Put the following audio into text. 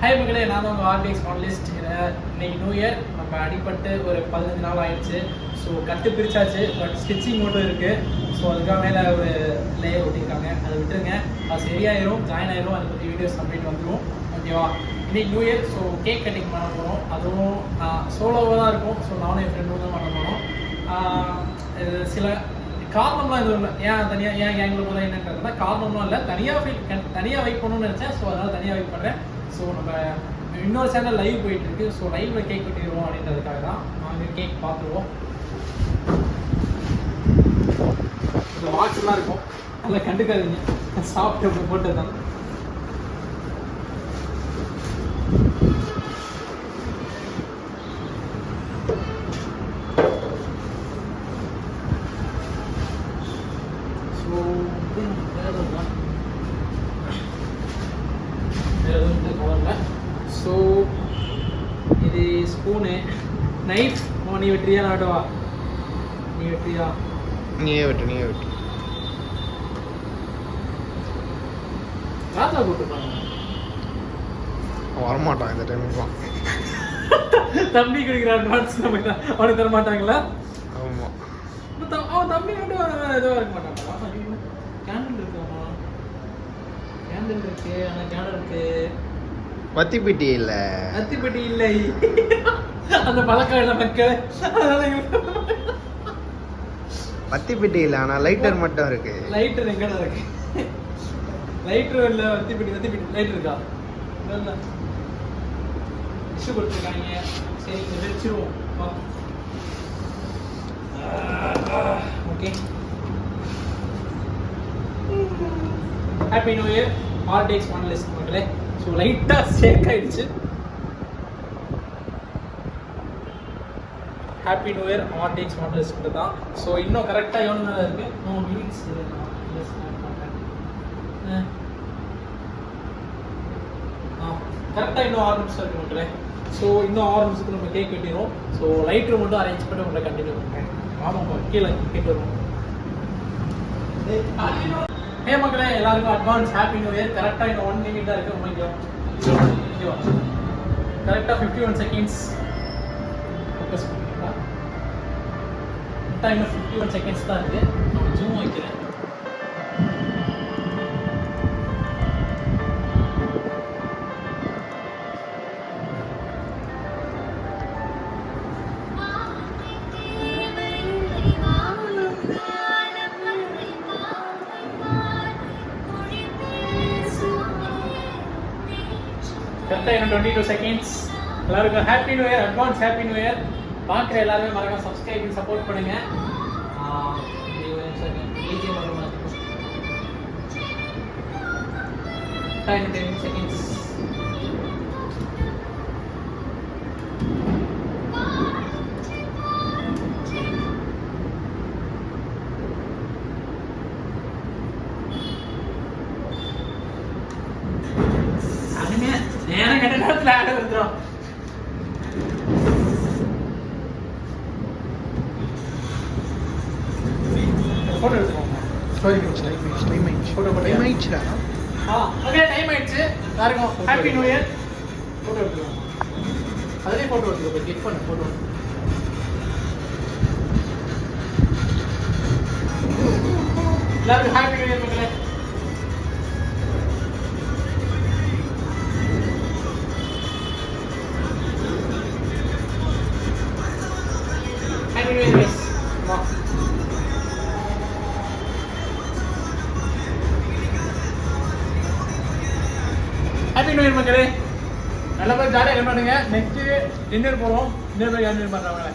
Hi மக்களே, நான் தான் உங்கள் ஆர்டிஎக்ஸ் மாடலிஸ்ட். இன்னைக்கு நியூ இயர், நம்ம அடிப்பட்டு ஒரு 15 நாள் ஆயிடுச்சு. ஸோ கட்டு பிரிச்சாச்சு, பட் ஸ்டிச்சிங் மட்டும் இருக்குது. ஸோ அதுக்காக மேலே ஒரு லேயர் ஒட்டியிருக்காங்க, அதை விட்டுருங்க. அது சரியாயிரும், ஜாயின் ஆயிரும். அதை பற்றி வீடியோஸ் கம்ப்ளீட் வந்துடும். ஓகேவா? இன்னைக்கு new year, so cake cutting பண்ண போகிறோம். அதுவும் சோலோவாக தான் இருக்கும். ஸோ நானும் என் ஃப்ரெண்டும் தான் பண்ண போகிறோம். சில காரணம்லாம் எதுவும் இல்லை. ஏன் கேங்கில் போதும் என்னன்றதுனா காரணம்லாம் இல்லை. தனியாக வெயிட் பண்ணணும்னு நினச்சேன். ஸோ அதனால் தனியாக வெயிட் பண்ணுறேன். ஸோ நம்ம இன்னொரு சேனல் லைவ் போயிட்டு இருக்கு. ஸோ லைவ்ல கேக் வெட்டிடுவோம் அப்படின்றதுக்காக தான் நாங்கள் கேக் பார்த்துருவோம். இந்த வாட்ச்லாம் இருக்கும், நல்லா கண்டுக்காதீங்க. சாப்பிட்டு போட்டு தான். ஸோ இது ஸ்பூனு, நைஃப். நீ வெட்டுறியா நாட்டவா? நீ வெட்டுறியா? நீயே வெட்டு. ராஜா கூப்பிட்டுருப்பாங்க, வரமாட்டான் இந்த டைமுக்குலாம். தம்பி குடிக்கிற அட்வான்ஸ் நம்ம அவனுக்கு தர மாட்டாங்களா? ஆமாம், அவன் தம்பி மட்டும் எதுவாக இருக்க மாட்டாங்களா? கேண்டில் இருக்காமா? கேண்டில் இருக்கு, ஆனால் கேண்டில் இருக்கு. வத்திப்பெட்டி இல்லை, அத்திப்பெட்டி இல்லை. அந்த பழக்கம் இல்லை மக்கள். வத்திப்பெட்டி இல்லை, ஆனால் லைட்டர் மட்டும் இருக்கு. லைட்டர் எங்கடா இருக்கு? லைட்டர் இல்லை, வத்திப்பெட்டி லைட்டர் இருக்கா? இல்லை, டிஷ்யூ கொடுத்துருக்காங்க. சரி, இதை வச்சிருவோம். Okay, happy new year RTX modelist மக்களே. ஸோ லைட்டாக ஷேக் ஆயிடுச்சு. Happy new year RTX modelist தான். ஸோ இன்னும் கரெக்டாக எவ்வளோ நேரம் இருக்குது? 2 மினிட்ஸ். கரெக்டாக இன்னும் 6 நிமிஷம் இருக்குது மக்களே. ஸோ இன்னும் 6 நிமிஷத்துக்கு நம்ம கேக் வெட்டிடுவோம். ஸோ லைட்ரு மட்டும் அரேஞ்ச் பண்ணி உங்களை கண்டினியூ பண்ணுறேன். ஆமாம், கீழே கேட்டு வருவோம். மக்களே, எல்லாருக்கும் அட்வான்ஸ் ஹாப்பி நியூ இயர். கரெக்டாக இன்னும் 1 மினிட் தான் இருக்குது. ஓகேவா? கரெக்டாக 51 செகண்ட்ஸ். ஃபோக்கஸ் பண்ணிங்களா? கரெக்டாக இன்னும் 51 செகண்ட்ஸ் தான் இருக்குது. நான் ஜூம் வைக்கிறேன். கரெக்டாக இன்னும் 22 செகண்ட்ஸ். எல்லாருக்கும் happy new year, advance happy new year. பார்க்குற எல்லாருமே மறக்காம சப்ஸ்கிரைப் சப்போர்ட் பண்ணுங்க. இன்னும் 10 செகண்ட்ஸ். நேரம் கட்ட நேரத்தில் ஆட வந்துடும். ஃபோட்டோ எடுத்துக்கோங்க. டைம் ஆயிடுச்சுடா. ஓகே, டைம் ஆயிடுச்சு. எல்லாருக்கும் ஹாப்பி நியூ இயர். ஃபோட்டோ எடுத்துக்கோங்க. அதுலேயே ஃபோட்டோ எடுத்துக்கோ. கிளிக் பண்ணு ஃபோட்டோ. எல்லாருக்கும் ஹாப்பி நியூ இயர் மக்களே. ஹாப்பி நியூ இயர் மக்களே. நல்ல மாதிரி ஜாலியாக பண்ணுங்க. நெக்ஸ்ட் டின்னர் போகிறோம். டின்னர் போய் யார் பண்ணுறாங்க?